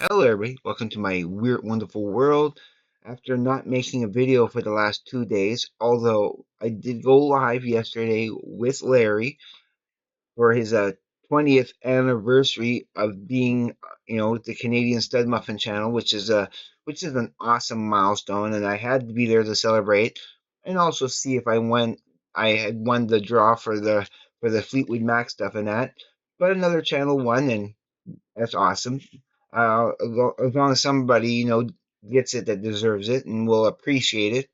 Hello, everybody. Welcome to my weird, wonderful world. After not making a video for the last 2 days, although I did go live yesterday with Larry for his 20th anniversary of being, the Canadian Stud Muffin channel, which is an awesome milestone, and I had to be there to celebrate and also see if I had won the draw for the Fleetwood Mac stuff and that. But another channel won, and that's awesome. As long as somebody, gets it that deserves it and will appreciate it,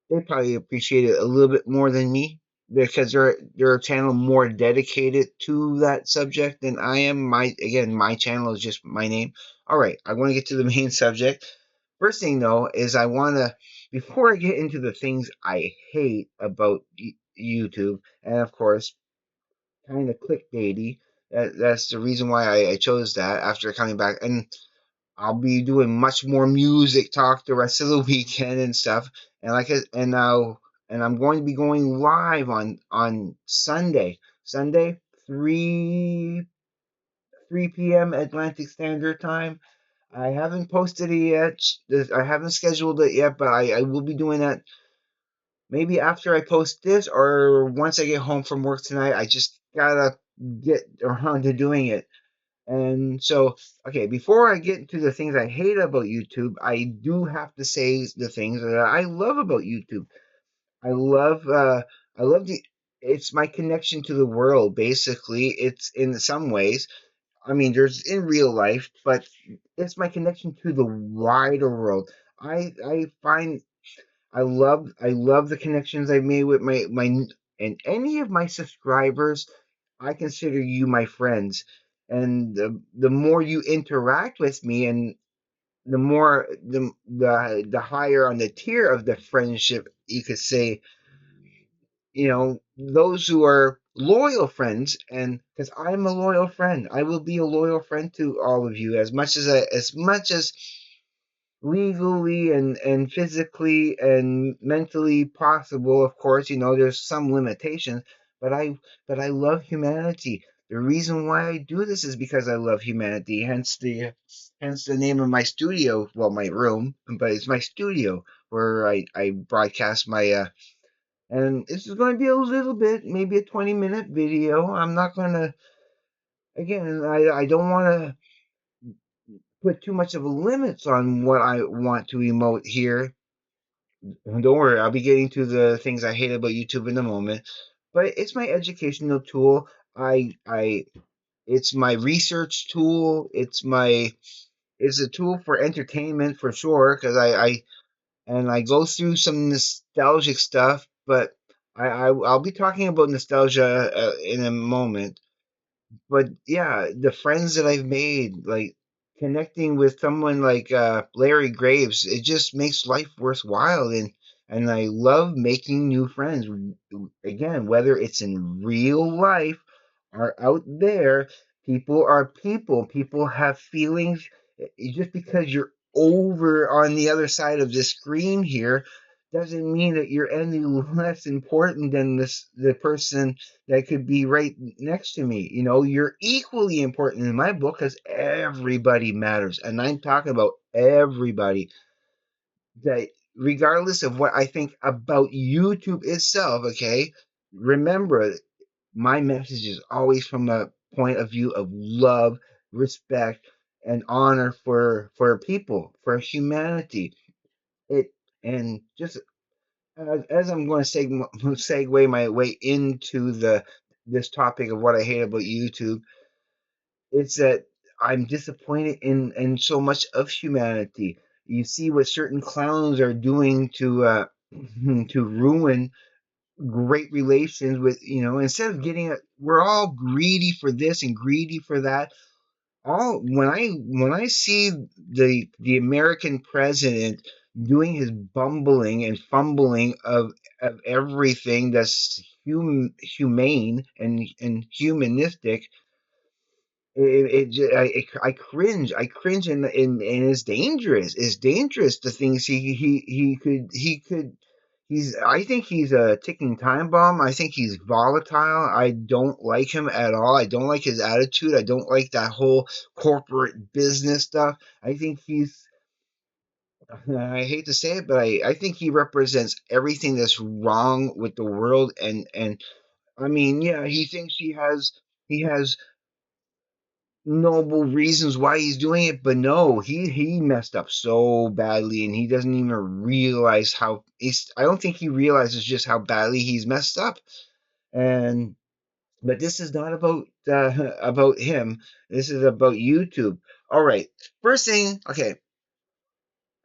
they probably appreciate it a little bit more than me because they're a channel more dedicated to that subject than I am. My channel is just my name. All right, I want to get to the main subject. First thing though is I want to before I get into the things I hate about YouTube, and of course kind of clickbaity. That's the reason why I chose that after coming back. And I'll be doing much more music talk the rest of the weekend and stuff. And I'm going to be going live on Sunday. Sunday, 3 p.m. Atlantic Standard Time. I haven't posted it yet. I haven't scheduled it yet, but I will be doing that maybe after I post this or once I get home from work tonight. I just gotta get around to doing it. And so, okay, before I get into the things I hate about YouTube, I do have to say the things that I love about YouTube. I love, uh, I love it's my connection to the world, basically. It's in some ways. I mean, there's in real life, but it's my connection to the wider world. I find I love the connections I've made with my and any of my subscribers. I consider you my friends, and the more you interact with me, and the more the higher on the tier of the friendship you could say. Those who are loyal friends, and because I'm a loyal friend, I will be a loyal friend to all of you as much as legally and physically and mentally possible. Of course, there's some limitations, but I love humanity. The reason why I do this is because I love humanity. Hence the name of my studio. Well, my room, but it's my studio where I broadcast my and this is going to be a little bit, maybe a 20-minute video. I'm not going to, again, I don't want to put too much of a limits on what I want to emote here. Don't worry, I'll be getting to the things I hate about YouTube in a moment. But it's my educational tool. I it's my research tool. It's a tool for entertainment for sure because I go through some nostalgic stuff, but I'll be talking about nostalgia in a moment. But yeah, the friends that I've made, like connecting with someone like Larry Graves, it just makes life worthwhile. And I love making new friends. Again, whether it's in real life or out there, people are people. People have feelings. Just because you're over on the other side of the screen here doesn't mean that you're any less important than the person that could be right next to me. You're equally important in my book because everybody matters. And I'm talking about everybody. That regardless of what I think about YouTube itself, okay, remember my message is always from a point of view of love, respect, and honor for people, for humanity. It and just as I'm going to segue my way into this topic of what I hate about YouTube, it's that I'm disappointed in so much of humanity. You see what certain clowns are doing to to ruin great relations with, instead of we're all greedy for this and greedy for that. All when I see the American president doing his bumbling and fumbling of everything that's humane and humanistic, I cringe. I cringe, and it's dangerous. It's dangerous. The things he I think he's a ticking time bomb. I think he's volatile. I don't like him at all. I don't like his attitude. I don't like that whole corporate business stuff. I think I hate to say it, but I think he represents everything that's wrong with the world. And I mean, yeah, he thinks he has noble reasons why he's doing it, but no, he messed up so badly, and he doesn't even realize how. I don't think he realizes just how badly he's messed up. And but this is not about about him. This is about YouTube. All right, first thing, okay,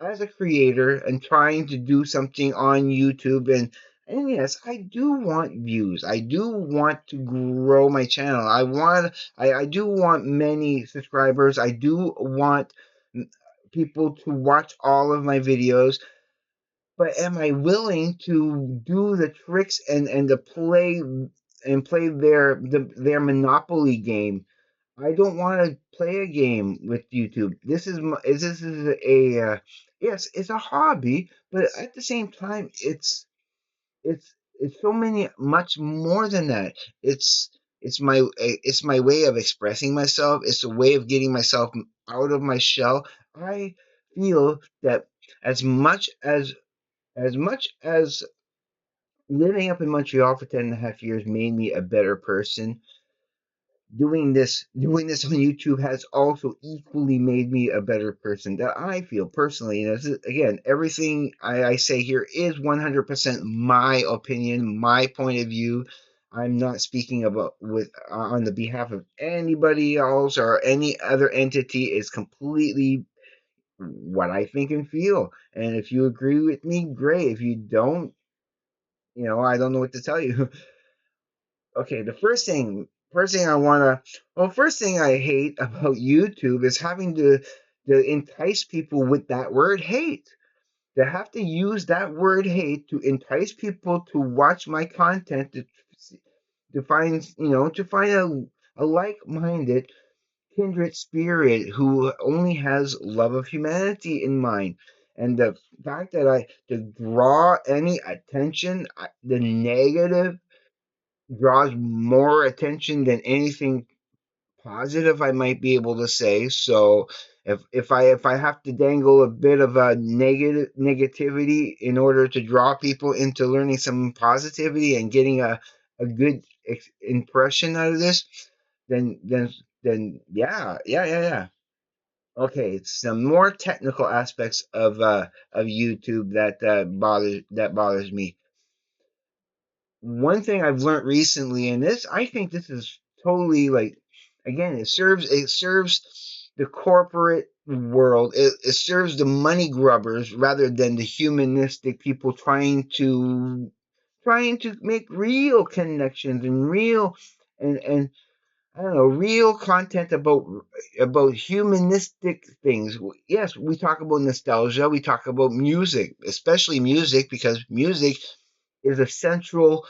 as a creator and trying to do something on YouTube, and yes, I do want views. I do want to grow my channel. I do want many subscribers. I do want people to watch all of my videos. But am I willing to do the tricks and to play their monopoly game? I don't want to play a game with YouTube. This is a yes, it's a hobby, but at the same time, it's so many much more than that. It's it's my way of expressing myself. It's a way of getting myself out of my shell. I feel that as much as as much as living up in Montreal for 10.5 years made me a better person, doing this on YouTube has also equally made me a better person that I feel personally. And again, everything I say here is 100% my opinion, my point of view. I'm not speaking about with on the behalf of anybody else or any other entity. It's completely what I think and feel. And if you agree with me, great. If you don't, I don't know what to tell you. Okay, the first thing I wanna well, first thing I hate about YouTube is having to entice people with that word hate. They have to use that word hate to entice people to watch my content to find to find a like-minded kindred spirit who only has love of humanity in mind. And the fact that I to draw any attention, the negative draws more attention than anything positive I might be able to say. So if I have to dangle a bit of a negativity in order to draw people into learning some positivity and getting a good impression out of this, then then then yeah. Okay, it's some more technical aspects of YouTube that bothers me. One thing I've learned recently, and this I think this is totally like, again, it serves the corporate world. It serves the money grubbers rather than the humanistic people trying to make real connections and real and I don't know, real content about humanistic things. Yes, we talk about nostalgia, we talk about music, especially music, because music is a central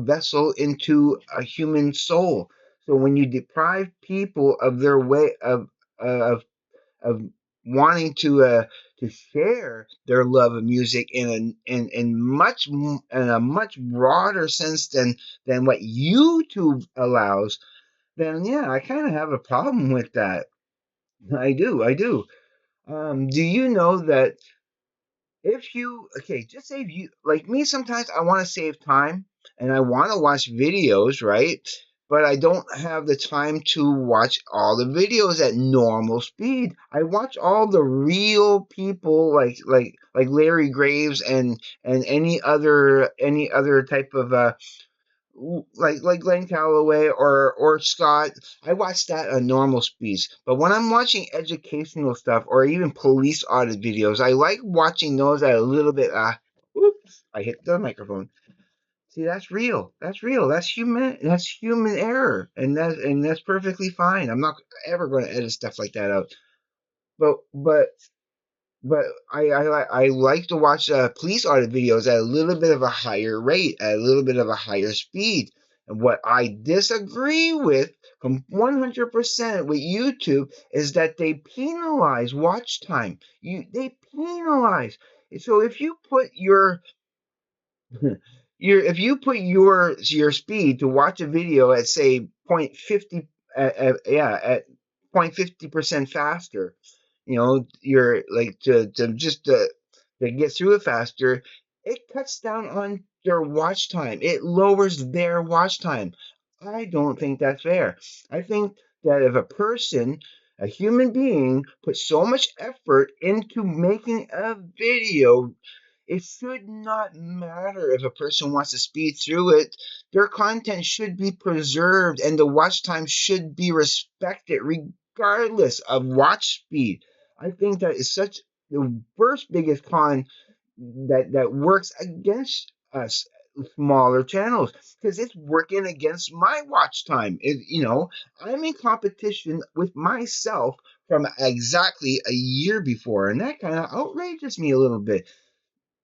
vessel into a human soul. So when you deprive people of their way of of wanting to share their love of music in a much broader sense than what YouTube allows, then yeah, I kind of have a problem with that. I do. Do you know that if you okay, just say if you like me, sometimes I want to save time and I want to watch videos, right? But I don't have the time to watch all the videos at normal speed. I watch all the real people like Larry Graves and any other type of like Glenn Calloway or Scott. I watch that at normal speeds. But when I'm watching educational stuff or even police audit videos, I like watching those at a little bit. Oops! I hit the microphone. See, that's real. That's real. That's human. That's human error, and that's perfectly fine. I'm not ever going to edit stuff like that out. But but but I like to watch police audit videos at a little bit of a higher rate, at a little bit of a higher speed. And what I disagree with 100% with YouTube is that they penalize watch time. They penalize. So if you put If you put your speed to watch a video at say 0.50 at 0.50% faster, you're like to get through it faster, it cuts down on their watch time. It lowers their watch time. I don't think that's fair. I think that if a human being, puts so much effort into making a video, it should not matter if a person wants to speed through it. Their content should be preserved and the watch time should be respected regardless of watch speed. I think that is such the first biggest con that works against us smaller channels, because it's working against my watch time. I'm in competition with myself from exactly a year before, and that kind of outrages me a little bit.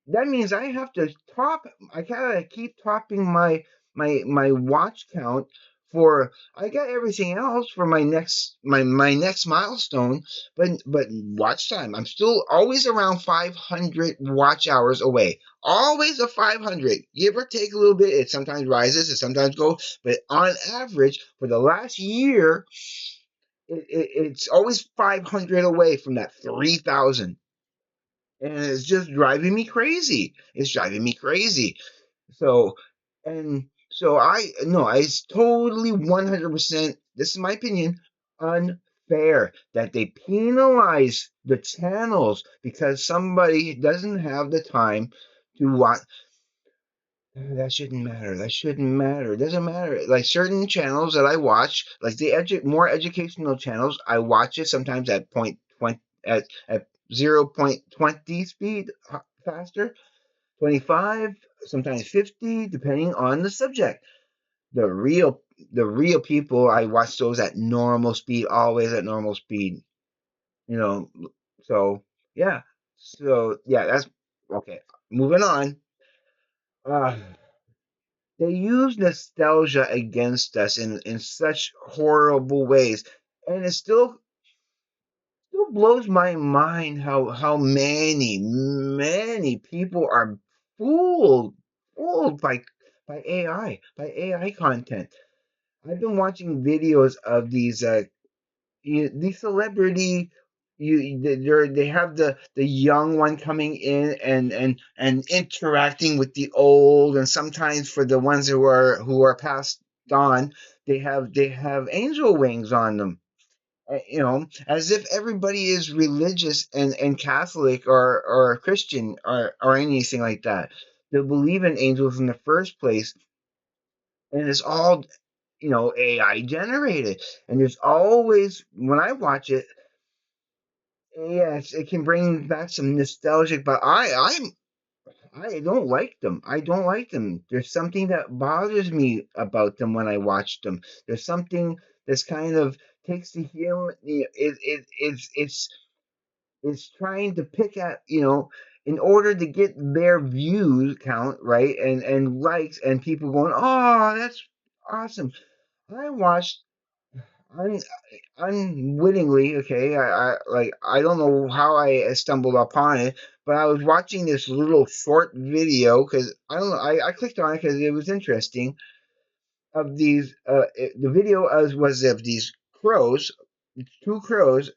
That means I have to top. I gotta keep topping my watch count for. I got everything else for my next milestone, but watch time. I'm still always around 500 watch hours away. Always a 500, give or take a little bit. It sometimes rises, it sometimes goes, but on average for the last year, it's always 500 away from that 3,000, and it's just driving me crazy. It's driving me crazy. So, and so I no, it's totally 100%. This is my opinion. Unfair that they penalize the channels because somebody doesn't have the time to watch. That shouldn't matter. That shouldn't matter. It doesn't matter. Like certain channels that I watch, like the more educational channels, I watch it sometimes at point 20, at 0.20 speed faster, 25, sometimes 50, depending on the subject. The real the real people, I watch those at normal speed, always at normal speed. You know, so yeah. So yeah, that's okay. Moving on. Uh They use nostalgia against us in such horrible ways, and it still blows my mind how many people are fooled by AI content. I've been watching videos of these celebrity, they have the young one coming in and interacting with the old, and sometimes for the ones who are passed on, they have angel wings on them, as if everybody is religious and Catholic or Christian or anything like that. They believe in angels in the first place, and it's all AI generated. And there's always, when I watch it, yes, it can bring back some nostalgic, but I don't like them. I don't like them. There's something that bothers me about them when I watch them. There's something that's kind of takes the human. It's trying to pick at, in order to get their views count, right, and likes, and people going, oh, that's awesome. I watched un, unwittingly, okay. I don't know how I stumbled upon it, but I was watching this little short video because I don't know. I clicked on it because it was interesting. Of these, the video was of these crows, two crows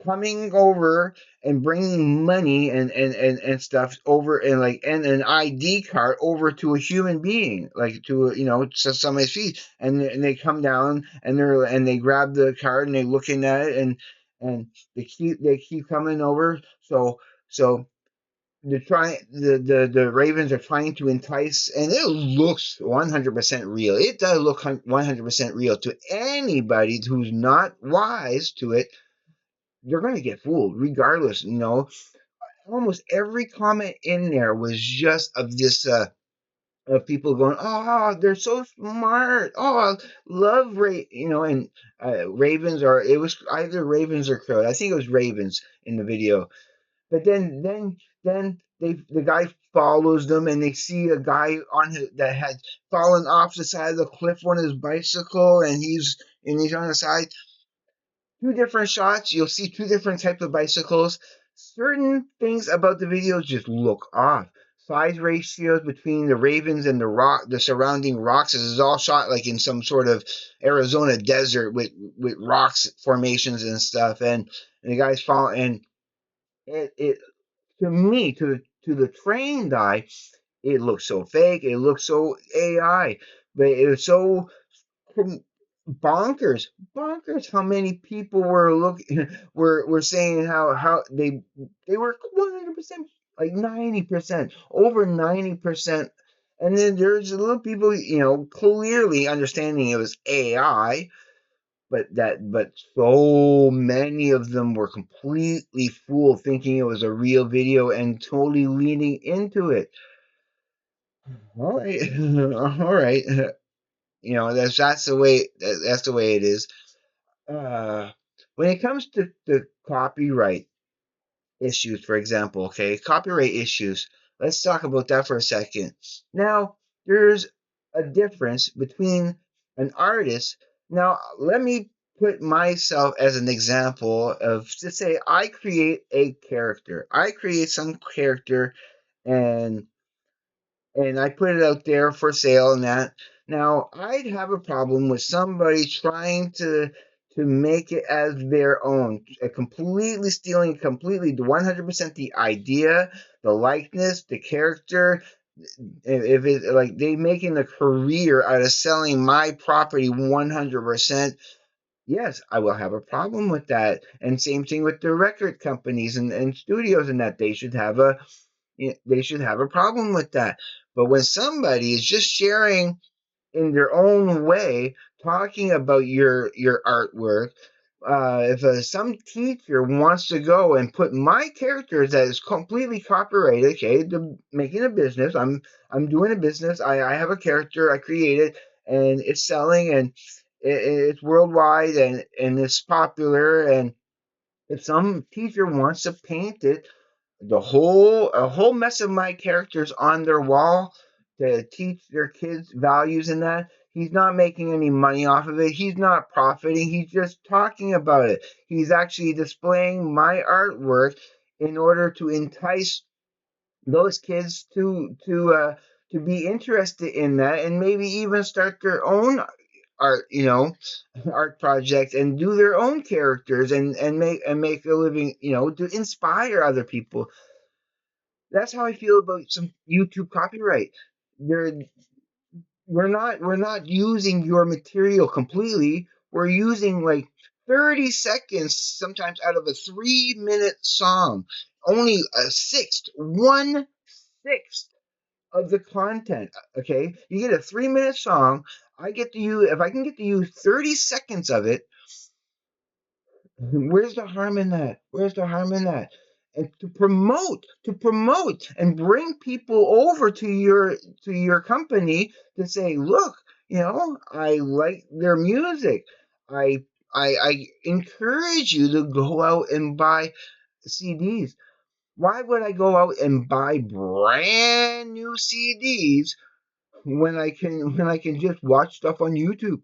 coming over and bringing money and stuff over, and like, and an ID card over to a human being, like to to somebody's feet, and they come down and they grab the card and they looking at it, and they keep coming over. So the Ravens are trying to entice, and it looks 100% real. It does look 100% real to anybody who's not wise to it. You're going to get fooled regardless. Almost every comment in there was just of this, of people going, oh, they're so smart. Oh, love and Ravens, or it was either Ravens or Crow. I think it was Ravens in the video. But then the guy follows them, and they see a guy that had fallen off the side of the cliff on his bicycle, and he's on the side. Two different shots. You'll see two different types of bicycles. Certain things about the videos just look off. size ratios between the ravens and the surrounding rocks is all shot like in some sort of Arizona desert with rocks formations and stuff, and the guys fall and it to me to the trained eye it looks so fake, it looks so AI, but it was so bonkers, bonkers how many people were looking were saying how they were 100%, like 90%, over 90%. And then there's a little people, clearly understanding it was AI, but so many of them were completely fooled, thinking it was a real video and totally leaning into it. All right, all right. That's the way that's the way it is. uh, when it comes to the copyright issues, for example, okay, copyright issues, let's talk about that for a second. Now, there's a difference between an artist. Now, let me put myself as an example of, to say, I create a character. I create some character and I put it out there for sale and that. Now, I'd have a problem with somebody trying to make it as their own, completely stealing completely 100% the idea, the likeness, the character. If it like they making a career out of selling my property 100%, yes, I will have a problem with that. And same thing with the record companies and studios and that they should have a problem with that. But when somebody is just sharing in their own way, talking about your artwork, if some teacher wants to go and put my characters that is completely copyrighted, okay, making a business, I'm doing a business. I have a character I created and it's selling and it's worldwide and it's popular and if some teacher wants to paint it a whole mess of my characters on their wall to teach their kids values and that. He's not making any money off of it. He's not profiting. He's just talking about it. He's actually displaying my artwork in order to entice those kids to be interested in that and maybe even start their own art, art project and do their own characters and make a living, to inspire other people. That's how I feel about some YouTube copyright. They're, we're not using your material completely. We're using like 30 seconds sometimes out of a 3-minute song. Only a sixth, 1/6 of the content. Okay, you get a 3-minute song. I get to use if I can get to use 30 seconds of it. Where's the harm in that? Where's the harm in that? And to promote and bring people over to your company to say, look, I like their music. I I encourage you to go out and buy CDs. Why would I go out and buy brand new CDs when I can just watch stuff on YouTube?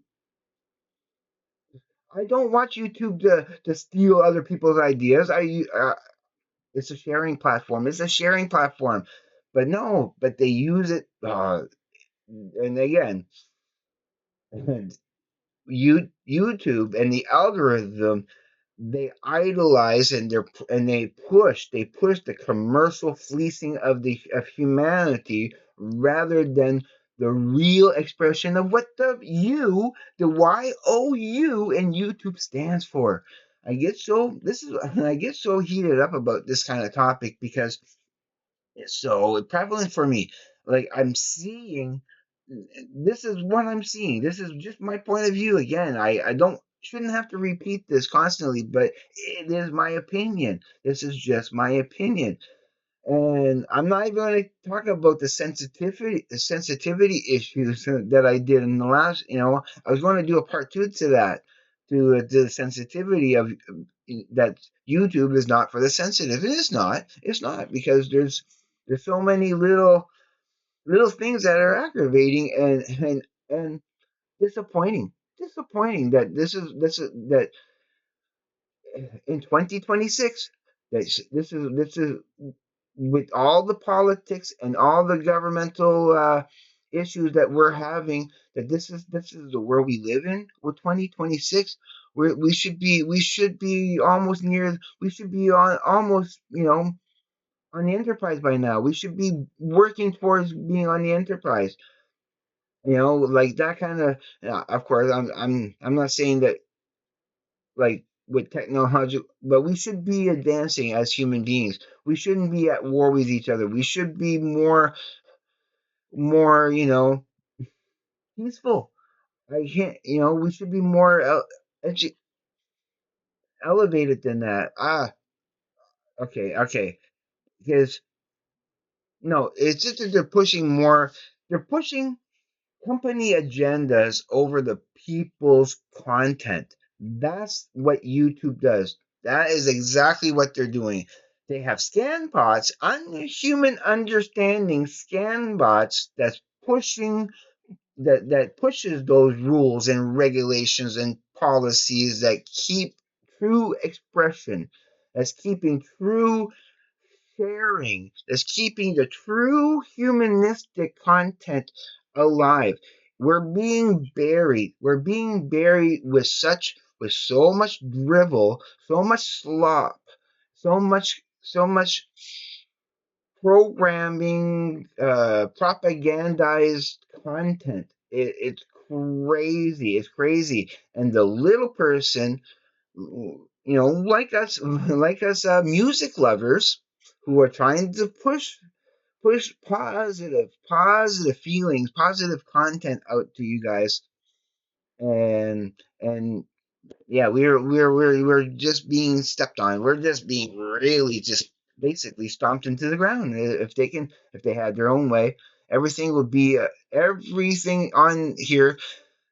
I don't watch YouTube to steal other people's ideas. It's a sharing platform. It's a sharing platform. But no, but they use it. And again, YouTube and the algorithm, they idolize and they push the commercial fleecing of humanity rather than the real expression of what the YOU in YouTube stands for. I get so heated up about this kind of topic because it's so prevalent for me. Like I'm seeing this is what I'm seeing. This is just my point of view. Again, I don't shouldn't have to repeat this constantly, but it is my opinion. This is just my opinion. And I'm not even going to talk about the sensitivity issues that I did in the last. I was going to do a part two to that, to the sensitivity of that YouTube is not for the sensitive. It is not. It's not because there's so many little things that are aggravating and disappointing. Disappointing that that in 2026 that this is with all the politics and all the governmental issues that we're having, that this is the world we live in. We're 2026. We should be almost near. We should be on almost on the Enterprise by now. We should be working towards being on the Enterprise. Like that kind of. Of course, I'm not saying that like with technology, but we should be advancing as human beings. We shouldn't be at war with each other. We should be more, peaceful. I can't, we should be more elevated than that. Okay, okay. Because no, it's just that they're pushing more. They're pushing company agendas over the people's content. That's what YouTube does. That is exactly what they're doing. They have scan bots, human understanding scan bots that's pushing that pushes those rules and regulations and policies that keep true expression, that's keeping true sharing, that's keeping the true humanistic content alive. We're being buried with so much drivel, so much slop, so much programming, propagandized content. It's crazy. It's crazy. And the little person, like us, like us, music lovers who are trying to push positive feelings, positive content out to you guys, and yeah, we're just being stepped on. We're just being really just basically stomped into the ground. If they had their own way, everything would be everything on here.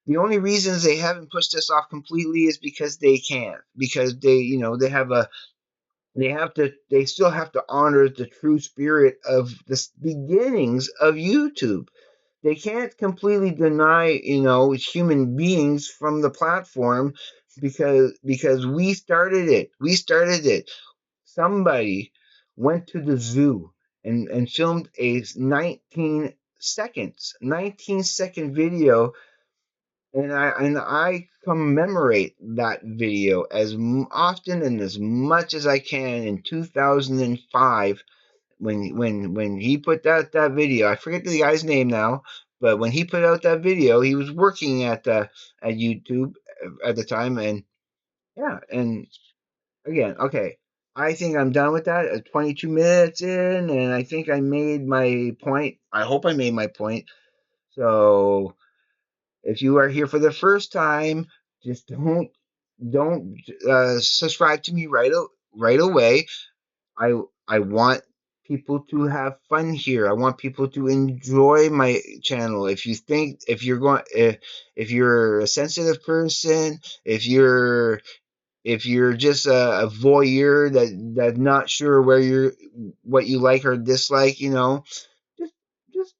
The only reasons they haven't pushed us off completely is because they can't, because they still have to honor the true spirit of the beginnings of YouTube. They can't completely deny, human beings from the platform because we started it. We started it. Somebody went to the zoo and filmed a 19-second video, and I commemorate that video as often and as much as I can. In 2005, when he put out that video, I forget the guy's name now, but when he put out that video, he was working at YouTube at the time, and yeah, and again, okay, I think I'm done with that. 22 minutes in, and I think I made my point. I hope I made my point. So if you are here for the first time, just don't subscribe to me right away. I I want people to have fun here. I want people to enjoy my channel. If you're a sensitive person, if you're just a voyeur that's not sure what you like or dislike, just just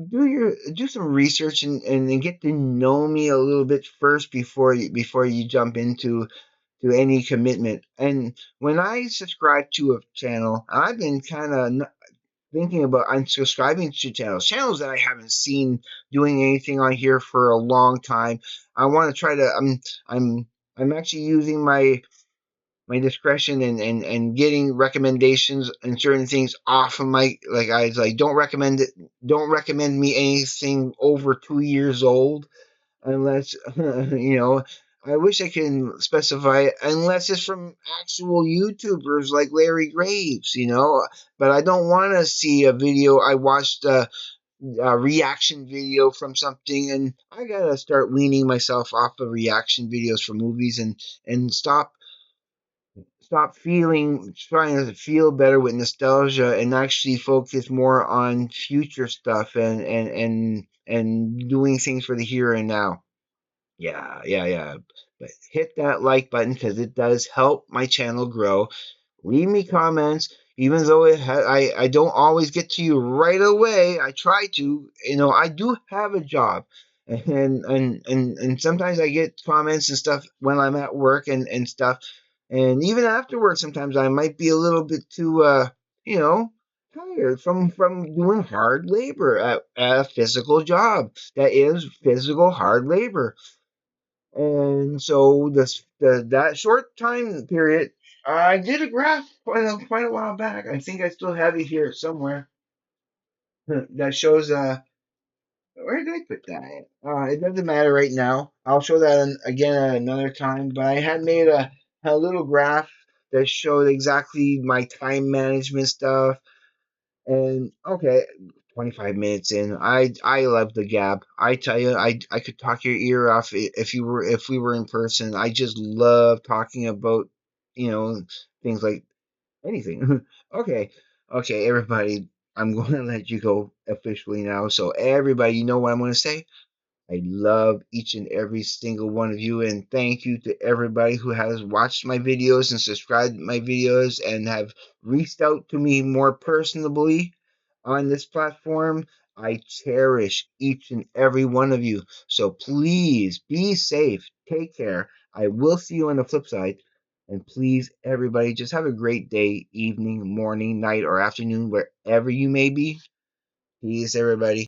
do some research and get to know me a little bit first before you jump into to any commitment. And when I subscribe to a channel, I've been kind of thinking about unsubscribing to channels that I haven't seen doing anything on here for a long time. I want to try to. I'm actually using my discretion and getting recommendations and certain things off of my, like, I was like, don't recommend me anything over 2 years old unless I wish I can specify unless it's from actual YouTubers like Larry Graves, but I don't want to see a video. I watched a reaction video from something, and I gotta start weaning myself off of reaction videos for movies and stop trying to feel better with nostalgia and actually focus more on future stuff and doing things for the here and now. Yeah, yeah, yeah. But hit that like button because it does help my channel grow. Leave me comments, even though I don't always get to you right away. I try to. I do have a job, and sometimes I get comments and stuff when I'm at work and stuff, and even afterwards, sometimes I might be a little bit too you know tired from doing hard labor at a physical job that is physical hard labor. And so that short time period, I did a graph quite a while back. I think I still have it here somewhere that shows where did I put that? It doesn't matter right now. I'll show that again at another time. But I had made a little graph that showed exactly my time management stuff. And okay, 25 minutes in, I love the gab. I tell you, I could talk your ear off if we were in person. I just love talking about you know things like anything. Okay, okay, everybody. I'm going to let you go officially now. So everybody, you know what I'm going to say. I love each and every single one of you, and thank you to everybody who has watched my videos and subscribed to my videos and have reached out to me more personally on this platform. I cherish each and every one of you. So please be safe. Take care. I will see you on the flip side. And please, everybody, just have a great day, evening, morning, night, or afternoon, wherever you may be. Peace, everybody.